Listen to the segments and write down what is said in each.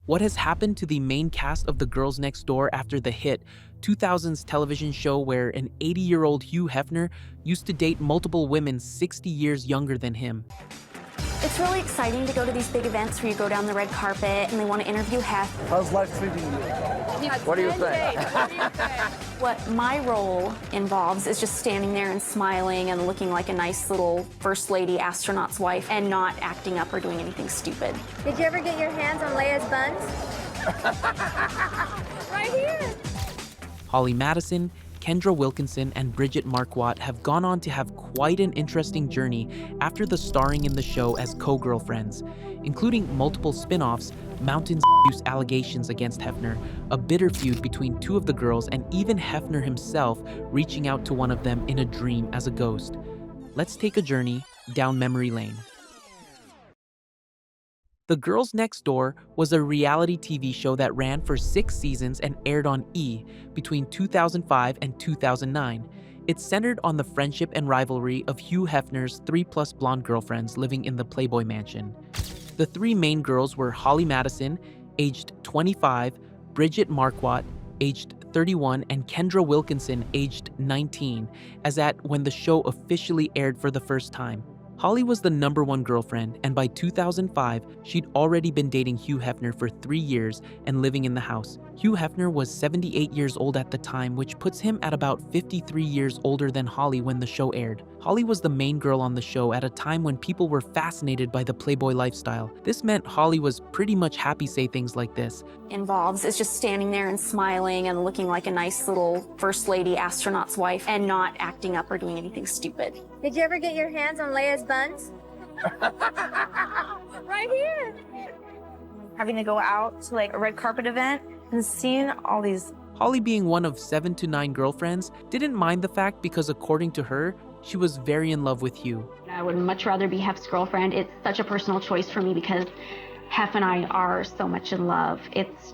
What has happened to the main cast of The Girls Next Door after the hit 2000s television show where an 80-year-old Hugh Hefner used to date multiple women 60 years younger than him? It's really exciting to go to these big events where you go down the red carpet and they want to interview Hef. How's life treating you? What do you think? What my role involves is just standing there and smiling and looking like a nice little first lady astronaut's wife and not acting up or doing anything stupid. Did you ever get your hands on Leia's buns? Right here. Holly Madison, Kendra Wilkinson, and Bridget Marquardt have gone on to have quite an interesting journey after the starring in the show as co-girlfriends, including multiple spin-offs, Mountain's abuse allegations against Hefner, a bitter feud between two of the girls, and even Hefner himself reaching out to one of them in a dream as a ghost. Let's take a journey down memory lane. The Girls Next Door was a reality TV show that ran for 6 seasons and aired on E! Between 2005 and 2009. It centered on the friendship and rivalry of Hugh Hefner's 3+ blonde girlfriends living in the Playboy mansion. The 3 main girls were Holly Madison, aged 25, Bridget Marquardt, aged 31, and Kendra Wilkinson, aged 19, as at when the show officially aired for the first time. Holly was the #1 girlfriend, and by 2005, she'd already been dating Hugh Hefner for 3 years and living in the house. Hugh Hefner was 78 years old at the time, which puts him at about 53 years older than Holly when the show aired. Holly was the main girl on the show at a time when people were fascinated by the Playboy lifestyle. This meant Holly was pretty much happy say things like this. Involves is just standing there and smiling and looking like a nice little first lady astronaut's wife and not acting up or doing anything stupid. Did you ever get your hands on Leia's buns? Right here. Having to go out to like a red carpet event and seeing all these. Holly, being one of 7 to 9 girlfriends, didn't mind the fact because according to her, she was very in love with Hugh. I would much rather be Hef's girlfriend. It's such a personal choice for me because Hef and I are so much in love. It's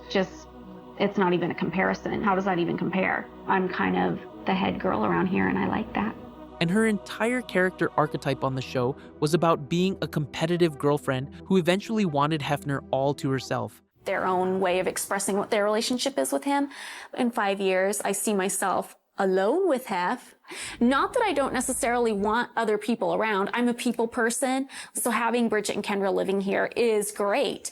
not even a comparison. How does that even compare? I'm kind of the head girl around here, and I like that. And her entire character archetype on the show was about being a competitive girlfriend who eventually wanted Hefner all to herself. Their own way of expressing what their relationship is with him. In 5 years, I see myself alone with Hef. Not that I don't necessarily want other people around. I'm a people person, so having Bridget and Kendra living here is great.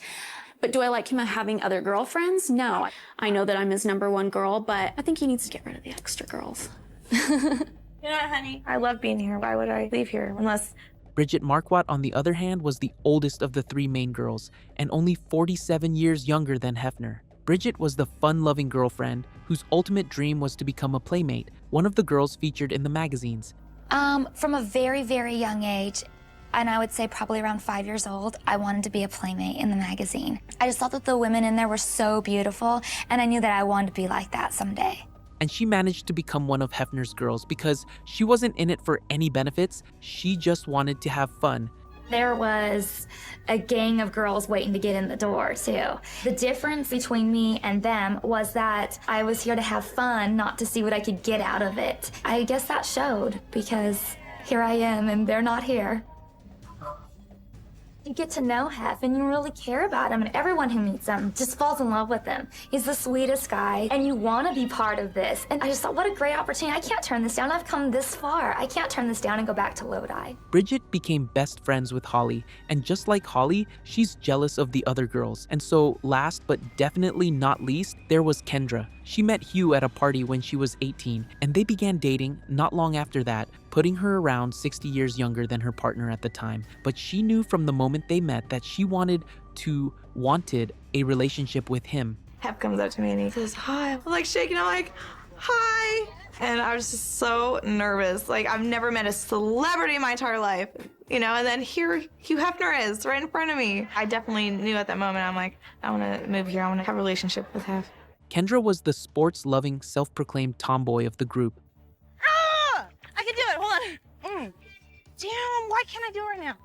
But do I like him having other girlfriends? No. I know that I'm his #1 girl, but I think he needs to get rid of the extra girls. You know what, honey? I love being here. Why would I leave here unless... Bridget Marquardt, on the other hand, was the oldest of the 3 main girls and only 47 years younger than Hefner. Bridget was the fun-loving girlfriend whose ultimate dream was to become a playmate, one of the girls featured in the magazines. From a very, very young age, and I would say probably around 5 years old, I wanted to be a playmate in the magazine. I just thought that the women in there were so beautiful, and I knew that I wanted to be like that someday. And she managed to become one of Hefner's girls because she wasn't in it for any benefits, she just wanted to have fun. There was a gang of girls waiting to get in the door, too. The difference between me and them was that I was here to have fun, not to see what I could get out of it. I guess that showed, because here I am and they're not here. You get to know Hef and you really care about him, and everyone who meets him just falls in love with him. He's the sweetest guy, and you want to be part of this. And I just thought, what a great opportunity. I can't turn this down. I've come this far. I can't turn this down and go back to Lodi. Bridget became best friends with Holly, and just like Holly, she's jealous of the other girls. And so, last but definitely not least, there was Kendra. She met Hugh at a party when she was 18, and they began dating not long after that, putting her around 60 years younger than her partner at the time. But she knew from the moment they met that she wanted a relationship with him. Hef comes up to me and he says, hi. I'm like shaking, I'm like, hi. And I was just so nervous. Like, I've never met a celebrity in my entire life, you know, and then here Hugh Hefner is right in front of me. I definitely knew at that moment, I'm like, I want to move here. I want to have a relationship with Hef. Kendra was the sports-loving, self-proclaimed tomboy of the group. Ah! I can do it, hold on. Damn, why can't I do it right now?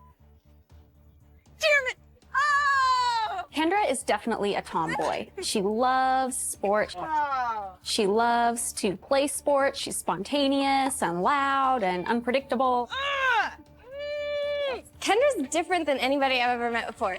Damn it! Oh! Kendra is definitely a tomboy. She loves sport. Oh. She loves to play sports. She's spontaneous and loud and unpredictable. Ah! Kendra's different than anybody I've ever met before.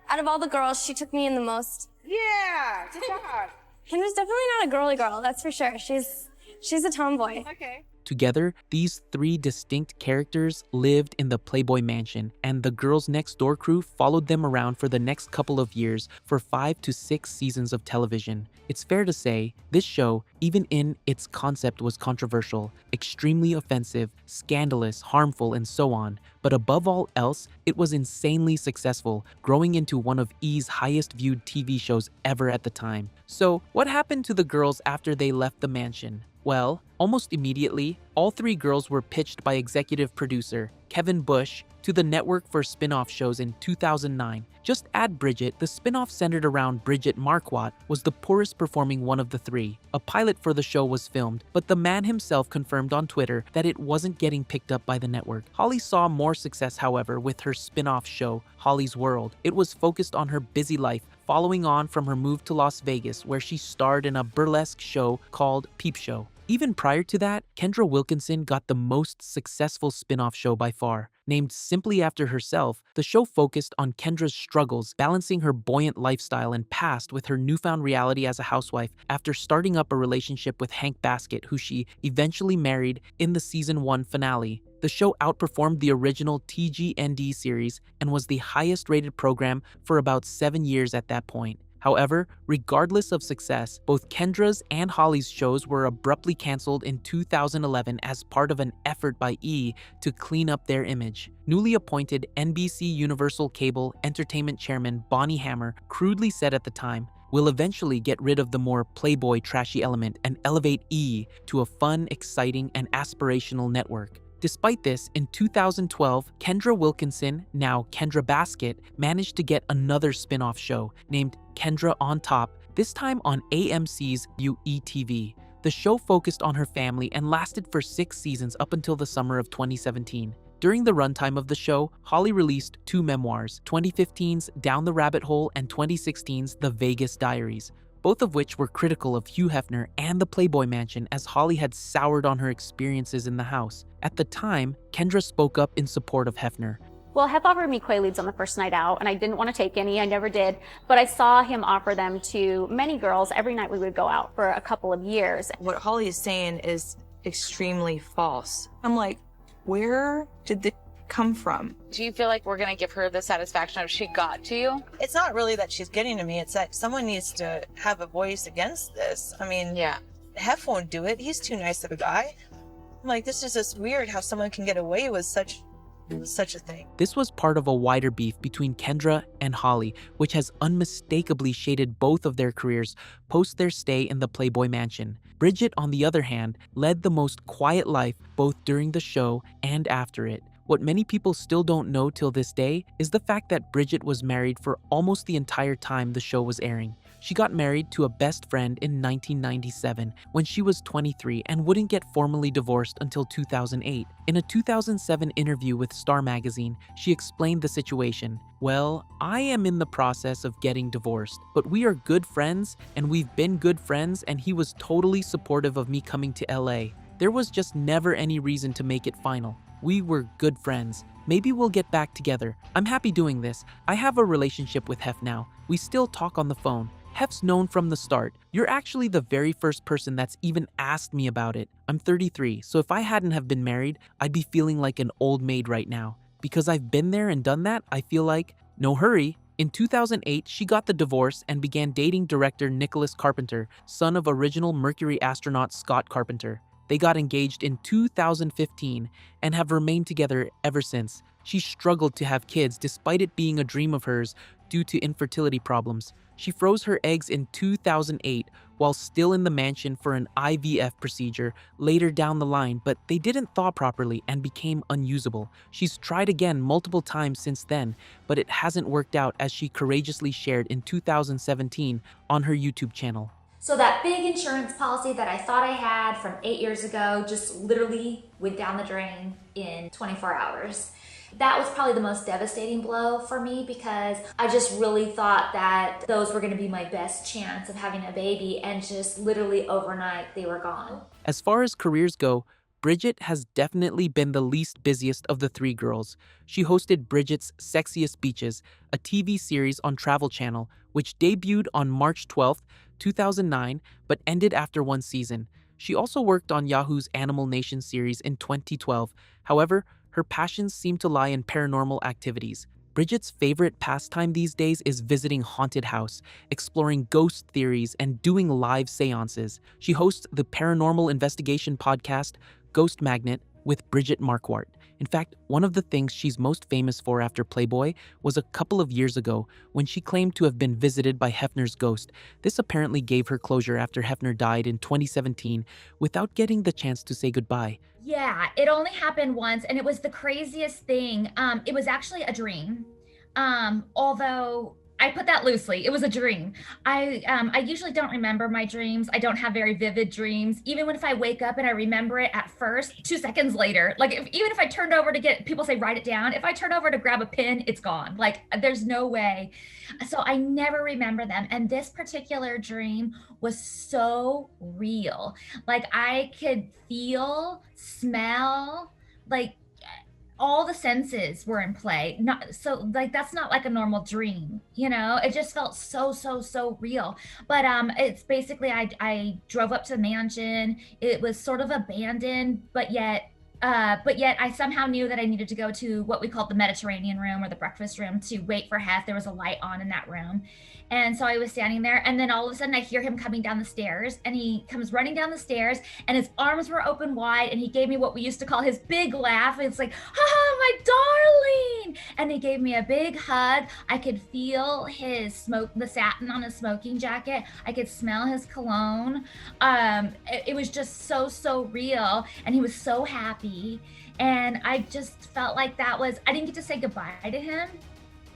Out of all the girls, she took me in the most. Yeah, good job. Kendra's definitely not a girly girl, that's for sure. She's a tomboy. Okay. Together, these three distinct characters lived in the Playboy mansion, and the Girls Next Door crew followed them around for the next couple of years for 5 to 6 seasons of television. It's fair to say, this show, even in its concept, was controversial, extremely offensive, scandalous, harmful, and so on. But above all else, it was insanely successful, growing into one of E's highest viewed TV shows ever at the time. So, what happened to the girls after they left the mansion? Well, almost immediately, all three girls were pitched by executive producer Kevin Bush to the network for spin-off shows in 2009. Just add Bridget. The spin-off centered around Bridget Marquardt was the poorest performing one of the three. A pilot for the show was filmed, but the man himself confirmed on Twitter that it wasn't getting picked up by the network. Holly saw more success, however, with her spin-off show, Holly's World. It was focused on her busy life, following on from her move to Las Vegas, where she starred in a burlesque show called Peep Show. Even prior to that, Kendra Wilkinson got the most successful spin-off show by far. Named simply after herself, the show focused on Kendra's struggles, balancing her buoyant lifestyle and past with her newfound reality as a housewife after starting up a relationship with Hank Baskett, who she eventually married in the season 1 finale. The show outperformed the original TGND series and was the highest rated program for about 7 years at that point. However, regardless of success, both Kendra's and Holly's shows were abruptly canceled in 2011 as part of an effort by E! To clean up their image. Newly appointed NBC Universal Cable Entertainment Chairman Bonnie Hammer crudely said at the time, "We'll eventually get rid of the more Playboy trashy element and elevate E! To a fun, exciting, and aspirational network." Despite this, in 2012, Kendra Wilkinson, now Kendra Baskett, managed to get another spin-off show named Kendra on Top, this time on AMC's UETV. The show focused on her family and lasted for 6 seasons up until the summer of 2017. During the runtime of the show, Holly released 2 memoirs, 2015's Down the Rabbit Hole and 2016's The Vegas Diaries, both of which were critical of Hugh Hefner and the Playboy Mansion, as Holly had soured on her experiences in the house. At the time, Kendra spoke up in support of Hefner. Well, Hef offered me Quaaludes on the first night out, and I didn't want to take any. I never did. But I saw him offer them to many girls. Every night we would go out for a couple of years. What Holly is saying is extremely false. I'm like, where did this come from? Do you feel like we're going to give her the satisfaction of she got to you? It's not really that she's getting to me. It's that someone needs to have a voice against this. I mean, Yeah. Hef won't do it. He's too nice of a guy. I'm like, this is just weird how someone can get away with such a thing. This was part of a wider beef between Kendra and Holly, which has unmistakably shaded both of their careers post their stay in the Playboy Mansion. Bridget, on the other hand, led the most quiet life both during the show and after it. What many people still don't know till this day is the fact that Bridget was married for almost the entire time the show was airing. She got married to a best friend in 1997 when she was 23 and wouldn't get formally divorced until 2008. In a 2007 interview with Star Magazine, she explained the situation. "Well, I am in the process of getting divorced, but we are good friends and we've been good friends, and he was totally supportive of me coming to LA. There was just never any reason to make it final. We were good friends. Maybe we'll get back together. I'm happy doing this. I have a relationship with Hef now. We still talk on the phone. Hef's known from the start. You're actually the very first person that's even asked me about it. I'm 33, so if I hadn't have been married, I'd be feeling like an old maid right now. Because I've been there and done that, I feel like, no hurry." In 2008, she got the divorce and began dating director Nicholas Carpenter, son of original Mercury astronaut Scott Carpenter. They got engaged in 2015 and have remained together ever since. She struggled to have kids despite it being a dream of hers due to infertility problems. She froze her eggs in 2008 while still in the mansion for an IVF procedure later down the line, but they didn't thaw properly and became unusable. She's tried again multiple times since then, but it hasn't worked out, as she courageously shared in 2017 on her YouTube channel. So that big insurance policy that I thought I had from 8 years ago just literally went down the drain in 24 hours. That was probably the most devastating blow for me, because I just really thought that those were going to be my best chance of having a baby, and just literally overnight they were gone. As far as careers go, Bridget has definitely been the least busiest of the three girls. She hosted Bridget's Sexiest Beaches, a TV series on Travel Channel, which debuted on March 12, 2009, but ended after one season. She also worked on Yahoo's Animal Nation series in 2012. However, her passions seem to lie in paranormal activities. Bridget's favorite pastime these days is visiting haunted house, exploring ghost theories, and doing live seances. She hosts the paranormal investigation podcast Ghost Magnet with Bridget Marquardt. In fact, one of the things she's most famous for after Playboy was a couple of years ago when she claimed to have been visited by Hefner's ghost. This apparently gave her closure after Hefner died in 2017 without getting the chance to say goodbye. Yeah, it only happened once, and it was the craziest thing. It was actually a dream. Although I put that loosely, it was a dream. I usually don't remember my dreams. I don't have very vivid dreams. Even if I wake up and I remember it at first, 2 seconds later, like even if I turned over to get, people say write it down. If I turn over to grab a pen, it's gone. Like there's no way. So I never remember them. And this particular dream was so real. Like I could feel, smell, like all the senses were in play. Not so like that's not like a normal dream, you know. It just felt so real. But it's basically I drove up to the mansion. It was sort of abandoned, but yet I somehow knew that I needed to go to what we called the Mediterranean room or the breakfast room to wait for Hef. There was a light on in that room. And so I was standing there, and then all of a sudden I hear him coming down the stairs, and he comes running down the stairs, and his arms were open wide, and he gave me what we used to call his big laugh. It's like, ah, my darling. And he gave me a big hug. I could feel his smoke, the satin on his smoking jacket. I could smell his cologne. It was just so real, and he was so happy. And I just felt like that was, I didn't get to say goodbye to him.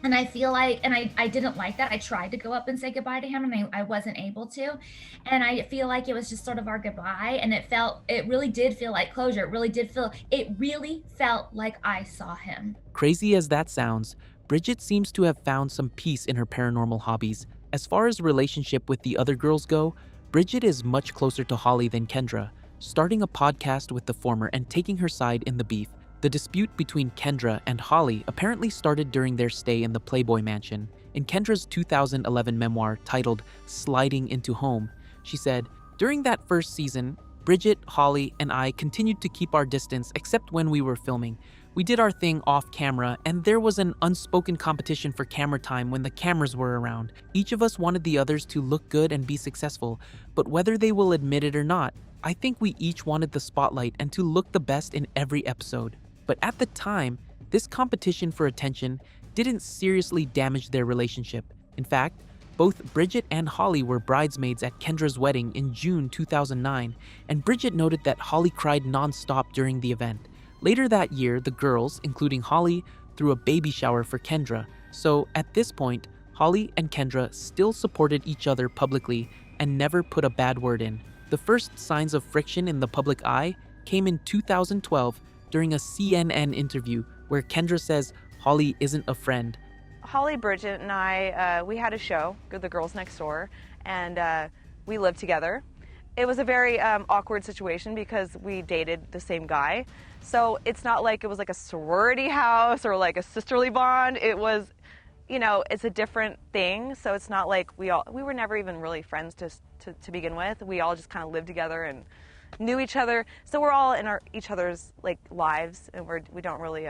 And I feel like, and I didn't like that. I tried to go up and say goodbye to him, and I wasn't able to. And I feel like it was just sort of our goodbye. And it really did feel like closure. It really felt like I saw him. Crazy as that sounds, Bridget seems to have found some peace in her paranormal hobbies. As far as relationship with the other girls go, Bridget is much closer to Holly than Kendra, starting a podcast with the former and taking her side in the beef. The dispute between Kendra and Holly apparently started during their stay in the Playboy mansion. In Kendra's 2011 memoir titled Sliding Into Home, she said, "During that first season, Bridget, Holly, and I continued to keep our distance except when we were filming. We did our thing off camera, and there was an unspoken competition for camera time when the cameras were around. Each of us wanted the others to look good and be successful, but whether they will admit it or not, I think we each wanted the spotlight and to look the best in every episode. But at the time, this competition for attention didn't seriously damage their relationship. In fact, both Bridget and Holly were bridesmaids at Kendra's wedding in June 2009, and Bridget noted that Holly cried nonstop during the event. Later that year, the girls, including Holly, threw a baby shower for Kendra. So at this point, Holly and Kendra still supported each other publicly and never put a bad word in. The first signs of friction in the public eye came in 2012 during a CNN interview where Kendra says Holly isn't a friend. Holly, Bridget, and I, we had a show, The Girls Next Door, and we lived together. It was a very awkward situation because we dated the same guy. So it's not like it was like a sorority house or like a sisterly bond. It was, you know, it's a different thing. So it's not like we were never even really friends to begin with. We all just kind of lived together and knew each other. So we're all in each other's like lives, and we don't really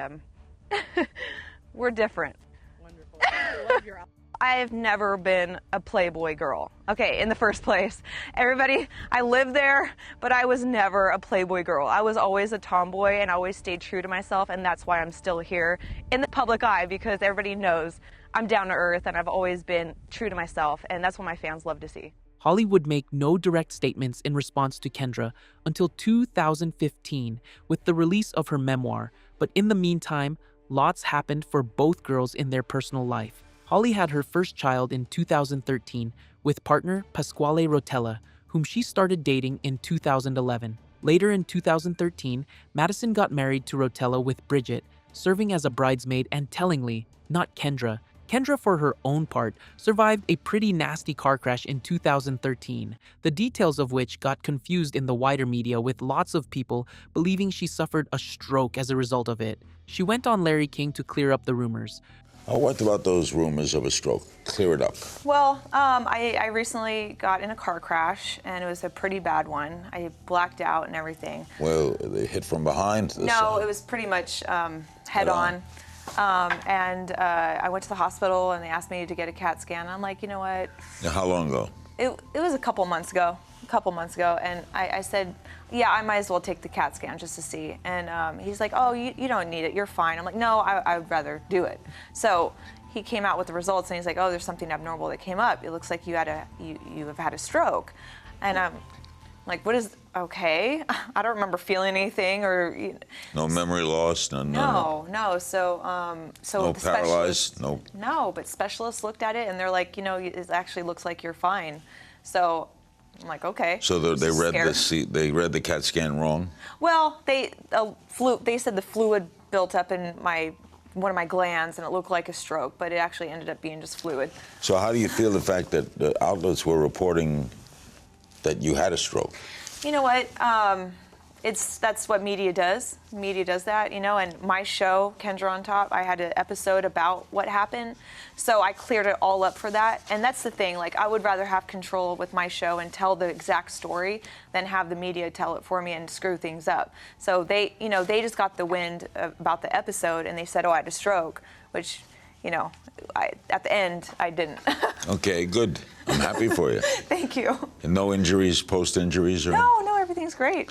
we're different. Wonderful. I love your I've never been a Playboy girl. Okay, in the first place. Everybody, I lived there, but I was never a Playboy girl. I was always a tomboy, and I always stayed true to myself, and that's why I'm still here in the public eye, because everybody knows I'm down to earth, and I've always been true to myself, and that's what my fans love to see. Holly would make no direct statements in response to Kendra until 2015 with the release of her memoir, but in the meantime, lots happened for both girls in their personal life. Holly had her first child in 2013 with partner Pasquale Rotella, whom she started dating in 2011. Later in 2013, Madison got married to Rotella with Bridget, serving as a bridesmaid, and tellingly, not Kendra, Kendra, for her own part, survived a pretty nasty car crash in 2013, the details of which got confused in the wider media, with lots of people believing she suffered a stroke as a result of it. She went on Larry King to clear up the rumors. What about those rumors of a stroke? Clear it up. Well, I recently got in a car crash, and it was a pretty bad one. I blacked out and everything. Well, they hit from behind? No, it was pretty much head on. I went to the hospital, and they asked me to get a CAT scan. I'm like, you know what? How long ago? It was a couple months ago. And I said, yeah, I might as well take the CAT scan just to see. And he's like, oh, you don't need it, you're fine. I'm like, no, I'd rather do it. So he came out with the results, and he's like, oh, there's something abnormal that came up. It looks like you have had a stroke. And I'm like, what is, okay. I don't remember feeling anything or. No memory loss, no. So no paralyzed, no. No, but specialists looked at it, and they're like, it actually looks like you're fine. So I'm like, okay. So they read the CAT scan wrong? Well, they said the fluid built up in one of my glands, and it looked like a stroke, but it actually ended up being just fluid. So how do you feel the fact that the outlets were reporting that you had a stroke? You know what? That's what media does. Media does that, and my show, Kendra on Top, I had an episode about what happened. So I cleared it all up for that. And that's the thing, I would rather have control with my show and tell the exact story than have the media tell it for me and screw things up. So they just got the wind about the episode, and they said, oh, I had a stroke, which, at the end, I didn't. Okay, good. I'm happy for you. Thank you. And no injuries, post-injuries? No, everything's great.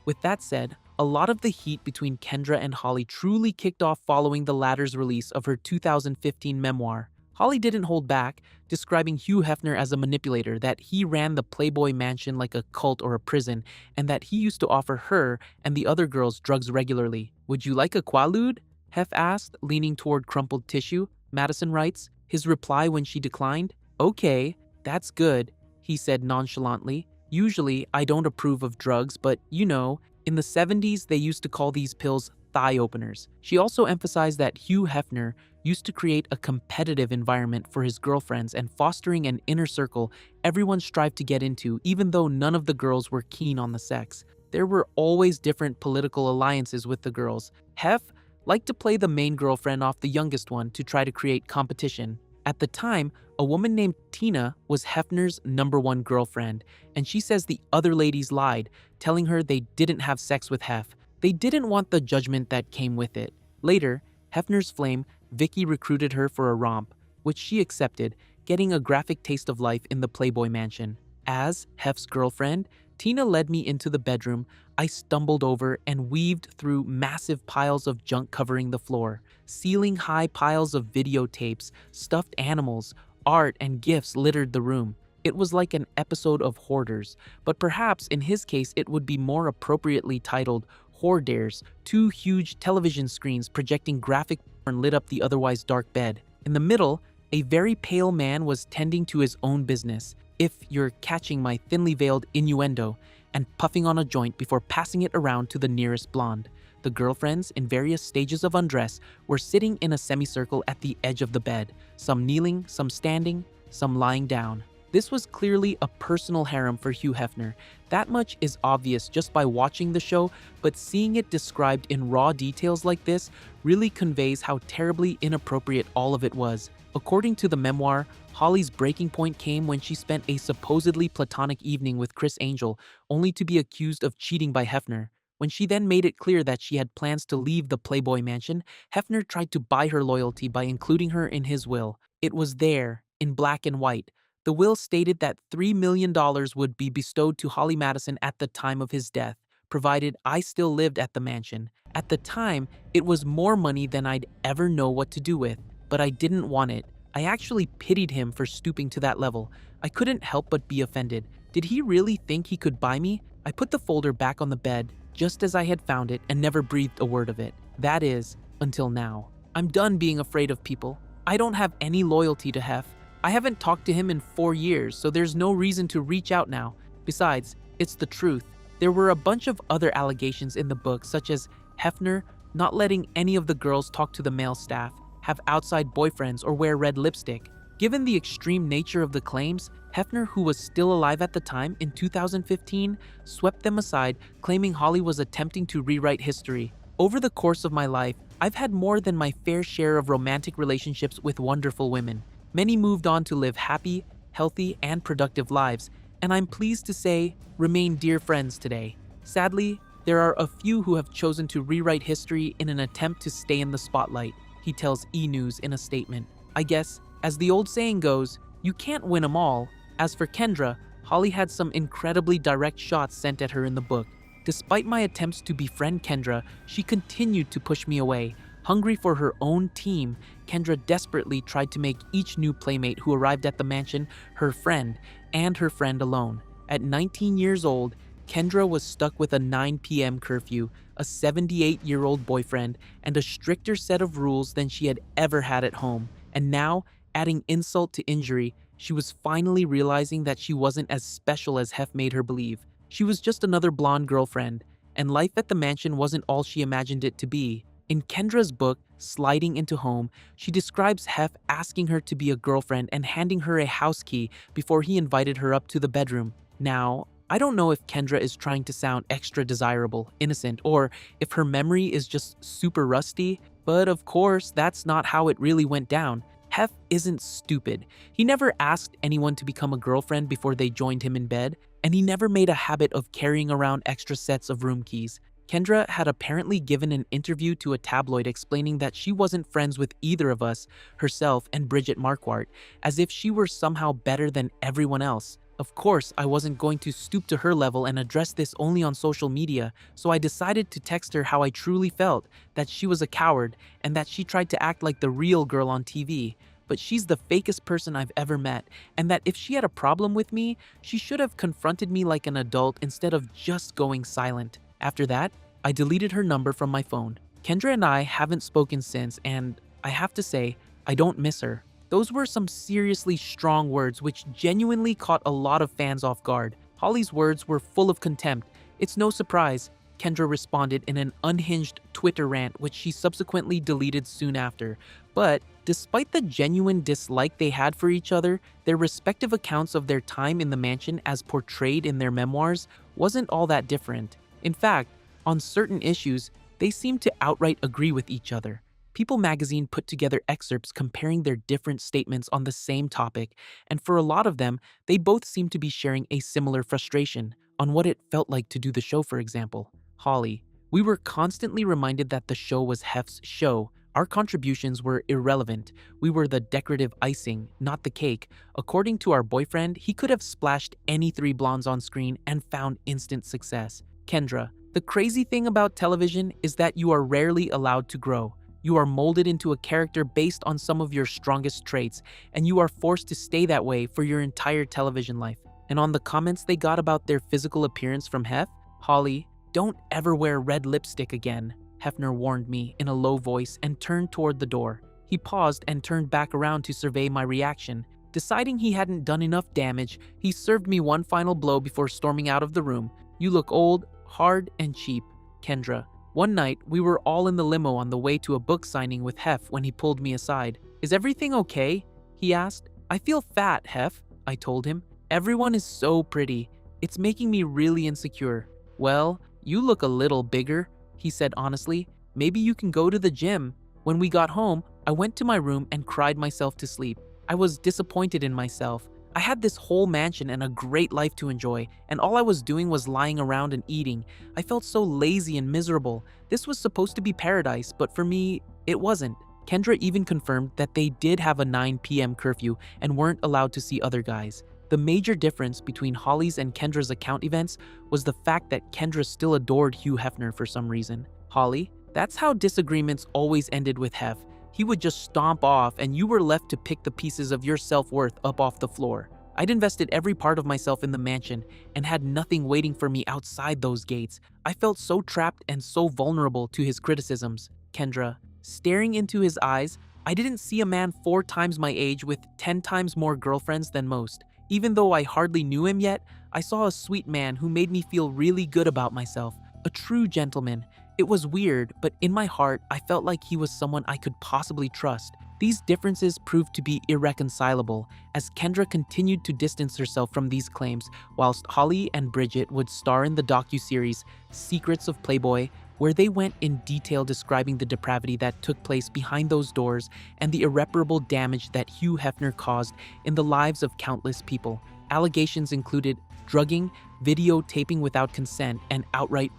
With that said, a lot of the heat between Kendra and Holly truly kicked off following the latter's release of her 2015 memoir. Holly didn't hold back, describing Hugh Hefner as a manipulator, that he ran the Playboy mansion like a cult or a prison, and that he used to offer her and the other girls drugs regularly. Would you like a Quaalude? Hef asked, leaning toward crumpled tissue. Madison writes, his reply when she declined, okay, that's good, he said nonchalantly. Usually, I don't approve of drugs, but in the 70s, they used to call these pills thigh openers. She also emphasized that Hugh Hefner used to create a competitive environment for his girlfriends and fostering an inner circle everyone strived to get into, even though none of the girls were keen on the sex. There were always different political alliances with the girls. Hef liked to play the main girlfriend off the youngest one to try to create competition. At the time, a woman named Tina was Hefner's #1 girlfriend, and she says the other ladies lied, telling her they didn't have sex with Hef. They didn't want the judgment that came with it. Later, Hefner's flame, Vicky, recruited her for a romp, which she accepted, getting a graphic taste of life in the Playboy mansion. As Hef's girlfriend, Tina led me into the bedroom. I stumbled over and weaved through massive piles of junk covering the floor. Ceiling-high piles of videotapes, stuffed animals, art, and gifts littered the room. It was like an episode of Hoarders, but perhaps in his case it would be more appropriately titled Hoardares. 2 huge television screens projecting graphic porn lit up the otherwise dark bed. In the middle, a very pale man was tending to his own business, if you're catching my thinly veiled innuendo, and puffing on a joint before passing it around to the nearest blonde. The girlfriends, in various stages of undress, were sitting in a semicircle at the edge of the bed, some kneeling, some standing, some lying down. This was clearly a personal harem for Hugh Hefner. That much is obvious just by watching the show, but seeing it described in raw details like this really conveys how terribly inappropriate all of it was. According to the memoir, Holly's breaking point came when she spent a supposedly platonic evening with Chris Angel, only to be accused of cheating by Hefner. When she then made it clear that she had plans to leave the Playboy mansion, Hefner tried to buy her loyalty by including her in his will. It was there, in black and white. The will stated that $3 million would be bestowed to Holly Madison at the time of his death, provided I still lived at the mansion. At the time, it was more money than I'd ever know what to do with, but I didn't want it. I actually pitied him for stooping to that level. I couldn't help but be offended. Did he really think he could buy me? I put the folder back on the bed, just as I had found it, and never breathed a word of it. That is, until now. I'm done being afraid of people. I don't have any loyalty to Hef. I haven't talked to him in 4 years, so there's no reason to reach out now. Besides, it's the truth. There were a bunch of other allegations in the book, such as Hefner not letting any of the girls talk to the male staff, have outside boyfriends, or wear red lipstick. Given the extreme nature of the claims, Hefner, who was still alive at the time in 2015, swept them aside, claiming Holly was attempting to rewrite history. Over the course of my life, I've had more than my fair share of romantic relationships with wonderful women. Many moved on to live happy, healthy, and productive lives, and I'm pleased to say, remain dear friends today. Sadly, there are a few who have chosen to rewrite history in an attempt to stay in the spotlight, he tells E! News in a statement. I guess, as the old saying goes, you can't win 'em all. As for Kendra, Holly had some incredibly direct shots sent at her in the book. Despite my attempts to befriend Kendra, she continued to push me away. Hungry for her own team, Kendra desperately tried to make each new playmate who arrived at the mansion her friend, and her friend alone. At 19 years old, Kendra was stuck with a 9 p.m. curfew, a 78-year-old boyfriend, and a stricter set of rules than she had ever had at home. And now, adding insult to injury, she was finally realizing that she wasn't as special as Hef made her believe. She was just another blonde girlfriend, and life at the mansion wasn't all she imagined it to be. In Kendra's book, Sliding into Home, she describes Hef asking her to be a girlfriend and handing her a house key before he invited her up to the bedroom. Now, I don't know if Kendra is trying to sound extra desirable, innocent, or if her memory is just super rusty, but of course, that's not how it really went down. Hef isn't stupid. He never asked anyone to become a girlfriend before they joined him in bed, and he never made a habit of carrying around extra sets of room keys. Kendra had apparently given an interview to a tabloid explaining that she wasn't friends with either of us, herself and Bridget Marquardt, as if she were somehow better than everyone else. Of course, I wasn't going to stoop to her level and address this only on social media, so I decided to text her how I truly felt, that she was a coward, and that she tried to act like the real girl on TV. But she's the fakest person I've ever met, and that if she had a problem with me, she should have confronted me like an adult instead of just going silent. After that, I deleted her number from my phone. Kendra and I haven't spoken since, and I have to say, I don't miss her. Those were some seriously strong words which genuinely caught a lot of fans off guard. Holly's words were full of contempt. It's no surprise, Kendra responded in an unhinged Twitter rant which she subsequently deleted soon after. But despite the genuine dislike they had for each other, their respective accounts of their time in the mansion as portrayed in their memoirs wasn't all that different. In fact, on certain issues, they seemed to outright agree with each other. People magazine put together excerpts comparing their different statements on the same topic, and for a lot of them, they both seemed to be sharing a similar frustration on what it felt like to do the show, for example. Holly, we were constantly reminded that the show was Hef's show. Our contributions were irrelevant. We were the decorative icing, not the cake. According to our boyfriend, he could have splashed any 3 blondes on screen and found instant success. Kendra, the crazy thing about television is that you are rarely allowed to grow. You are molded into a character based on some of your strongest traits, and you are forced to stay that way for your entire television life. And on the comments they got about their physical appearance from Hef, Holly, don't ever wear red lipstick again, Hefner warned me in a low voice and turned toward the door. He paused and turned back around to survey my reaction. Deciding he hadn't done enough damage, he served me one final blow before storming out of the room. You look old, hard, and cheap, Kendra. One night, we were all in the limo on the way to a book signing with Hef when he pulled me aside. Is everything okay? He asked. I feel fat, Hef, I told him. Everyone is so pretty. It's making me really insecure. Well, you look a little bigger, he said honestly. Maybe you can go to the gym. When we got home, I went to my room and cried myself to sleep. I was disappointed in myself. I had this whole mansion and a great life to enjoy, and all I was doing was lying around and eating. I felt so lazy and miserable. This was supposed to be paradise, but for me, it wasn't. Kendra even confirmed that they did have a 9 p.m. curfew and weren't allowed to see other guys. The major difference between Holly's and Kendra's account events was the fact that Kendra still adored Hugh Hefner for some reason. Holly, that's how disagreements always ended with Hef. He would just stomp off and you were left to pick the pieces of your self-worth up off the floor. I'd invested every part of myself in the mansion and had nothing waiting for me outside those gates. I felt so trapped and so vulnerable to his criticisms. Kendra, staring into his eyes, I didn't see a man 4 times my age with 10 times more girlfriends than most. Even though I hardly knew him yet, I saw a sweet man who made me feel really good about myself. A true gentleman. It was weird, but in my heart, I felt like he was someone I could possibly trust. These differences proved to be irreconcilable, as Kendra continued to distance herself from these claims, whilst Holly and Bridget would star in the docuseries Secrets of Playboy, where they went in detail describing the depravity that took place behind those doors and the irreparable damage that Hugh Hefner caused in the lives of countless people. Allegations included drugging, videotaping without consent, and outright.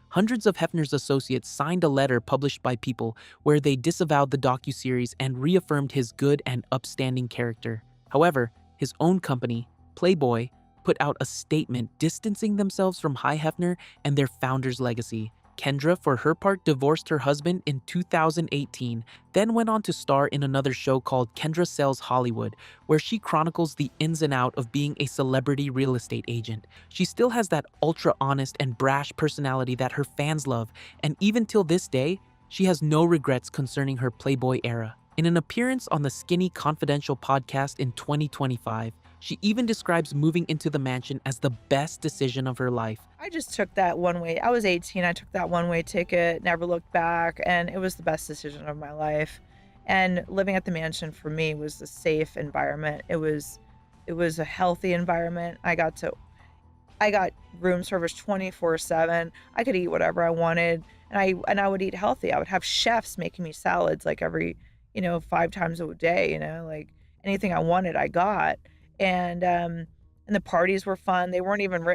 Hundreds of Hefner's associates signed a letter published by People where they disavowed the docuseries and reaffirmed his good and upstanding character. However, his own company, Playboy, put out a statement distancing themselves from Hefner and their founder's legacy. Kendra, for her part, divorced her husband in 2018, then went on to star in another show called Kendra Sells Hollywood, where she chronicles the ins and outs of being a celebrity real estate agent. She still has that ultra-honest and brash personality that her fans love, and even till this day, she has no regrets concerning her Playboy era. In an appearance on the Skinny Confidential podcast in 2025, she even describes moving into the mansion as the best decision of her life. I just took that one-way. I was 18. I took that one-way ticket, never looked back, and it was the best decision of my life. And living at the mansion for me was a safe environment. It was a healthy environment. I got room service 24/7. I could eat whatever I wanted, and I would eat healthy. I would have chefs making me salads like every 5 times a day. Like anything I wanted, I got. And the parties were fun. They weren't even.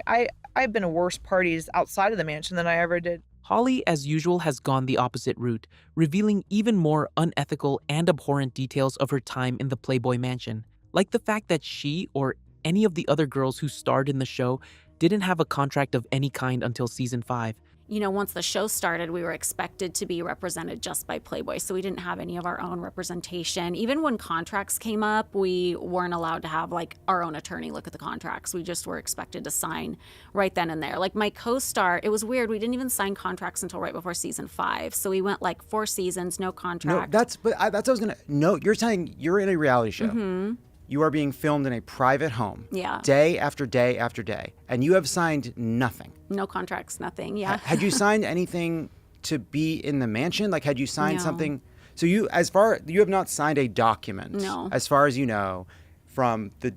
I've been to worse parties outside of the mansion than I ever did. Holly, as usual, has gone the opposite route, revealing even more unethical and abhorrent details of her time in the Playboy mansion, like the fact that she or any of the other girls who starred in the show didn't have a contract of any kind until season 5. Once the show started, we were expected to be represented just by Playboy, so we didn't have any of our own representation. Even when contracts came up, we weren't allowed to have our own attorney look at the contracts. We just were expected to sign right then and there. Like my co-star, it was weird. We didn't even sign contracts until right before season 5. So we went 4 seasons, no contract. No, that's what I was gonna. No, you're saying you're in a reality show. Mm-hmm. You are being filmed in a private home. Yeah. Day after day after day, and you have signed nothing. No contracts, nothing. Yeah. Had you signed anything to be in the mansion? Had you signed No. something? So you have not signed a document. No. As far as you know,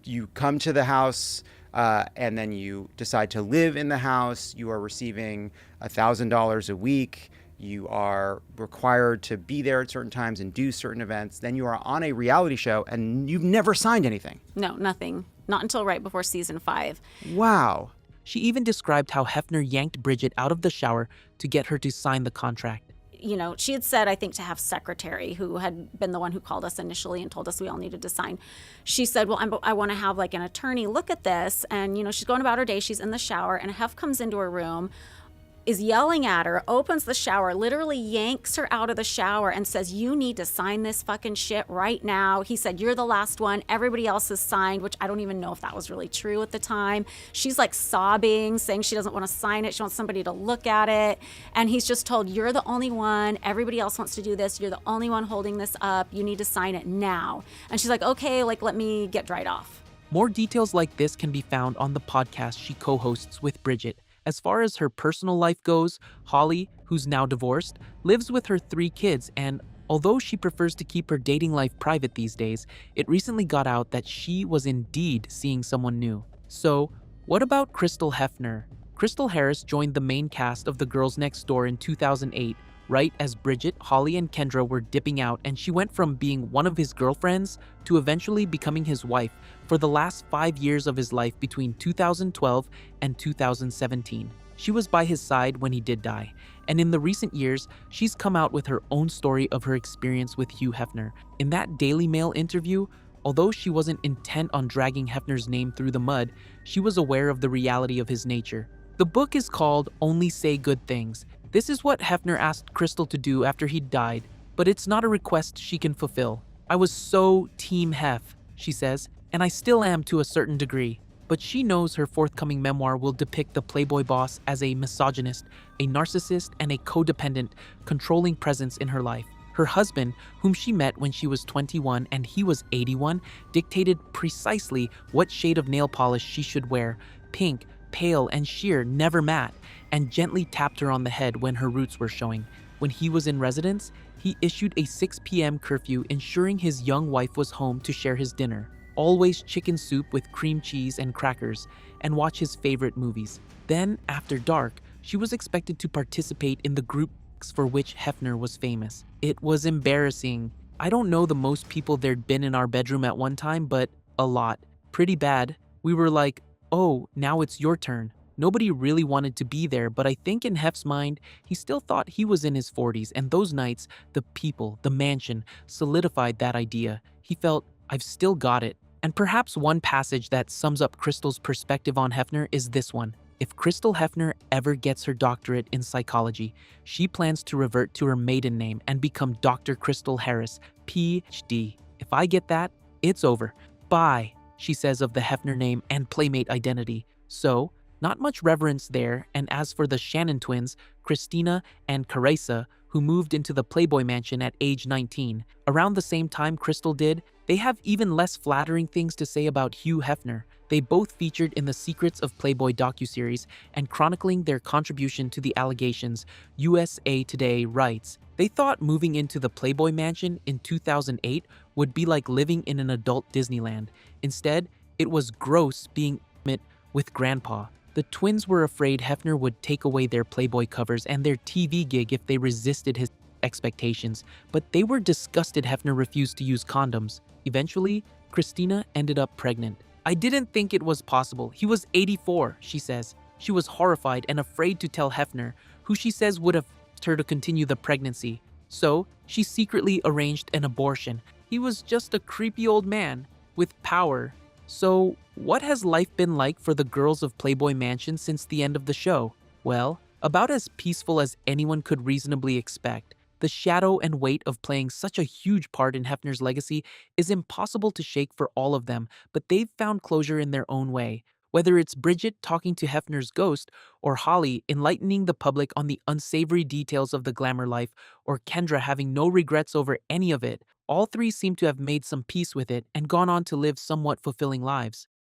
you come to the house and then you decide to live in the house. You are receiving $1,000 a week. You are required to be there at certain times and do certain events. Then you are on a reality show and you've never signed anything. No, nothing. Not until right before season 5. Wow. She even described how Hefner yanked Bridget out of the shower to get her to sign the contract. She had said, I think, to have secretary, who had been the one who called us initially and told us we all needed to sign. She said, well, I want to have an attorney look at this. And, she's going about her day. She's in the shower and Hef comes into her room, is yelling at her, opens the shower, literally yanks her out of the shower and says, you need to sign this fucking shit right now. He said, you're the last one. Everybody else has signed, which I don't even know if that was really true at the time. She's sobbing, saying she doesn't want to sign it. She wants somebody to look at it. And he's just told, you're the only one. Everybody else wants to do this. You're the only one holding this up. You need to sign it now. And she's like, okay, let me get dried off. More details like this can be found on the podcast she co-hosts with Bridget. As far as her personal life goes, Holly, who's now divorced, lives with her 3 kids, and although she prefers to keep her dating life private these days, it recently got out that she was indeed seeing someone new. So, what about Crystal Hefner? Crystal Harris joined the main cast of The Girls Next Door in 2008, right as Bridget, Holly, and Kendra were dipping out, and she went from being one of his girlfriends to eventually becoming his wife for the last 5 years of his life between 2012 and 2017. She was by his side when he did die, and in the recent years, she's come out with her own story of her experience with Hugh Hefner. In that Daily Mail interview, although she wasn't intent on dragging Hefner's name through the mud, she was aware of the reality of his nature. The book is called Only Say Good Things. This is what Hefner asked Crystal to do after he died, but it's not a request she can fulfill. I was so Team Hef, she says, and I still am to a certain degree. But she knows her forthcoming memoir will depict the Playboy boss as a misogynist, a narcissist, and a codependent, controlling presence in her life. Her husband, whom she met when she was 21 and he was 81, dictated precisely what shade of nail polish she should wear: pink, pale and sheer, never matte, and gently tapped her on the head when her roots were showing. When he was in residence, he issued a 6 p.m. curfew, ensuring his young wife was home to share his dinner, always chicken soup with cream cheese and crackers, and watch his favorite movies. Then, after dark, she was expected to participate in the groups for which Hefner was famous. It was embarrassing. I don't know the most people there'd been in our bedroom at one time, but a lot. Pretty bad. We were like, oh, now it's your turn. Nobody really wanted to be there, but I think in Hef's mind, he still thought he was in his 40s, and those nights, the people, the mansion, solidified that idea. He felt, I've still got it. And perhaps one passage that sums up Crystal's perspective on Hefner is this one. If Crystal Hefner ever gets her doctorate in psychology, she plans to revert to her maiden name and become Dr. Crystal Harris, Ph.D. If I get that, it's over. Bye, she says of the Hefner name and playmate identity. So, not much reverence there, and as for the Shannon twins, Christina and Carissa, who moved into the Playboy mansion at age 19, around the same time Crystal did, they have even less flattering things to say about Hugh Hefner. They both featured in the Secrets of Playboy docuseries, and chronicling their contribution to the allegations, USA Today writes, they thought moving into the Playboy mansion in 2008 would be like living in an adult Disneyland. Instead, it was gross being intimate with Grandpa. The twins were afraid Hefner would take away their Playboy covers and their TV gig if they resisted his expectations, but they were disgusted Hefner refused to use condoms. Eventually, Christina ended up pregnant. I didn't think it was possible. He was 84, she says. She was horrified and afraid to tell Hefner, who she says would have forced her to continue the pregnancy. So, she secretly arranged an abortion. He was just a creepy old man with power. So, what has life been like for the girls of Playboy Mansion since the end of the show? Well, about as peaceful as anyone could reasonably expect. The shadow and weight of playing such a huge part in Hefner's legacy is impossible to shake for all of them, but they've found closure in their own way. Whether it's Bridget talking to Hefner's ghost, or Holly enlightening the public on the unsavory details of the glamour life, or Kendra having no regrets over any of it, all three seem to have made some peace with it and gone on to live somewhat fulfilling lives.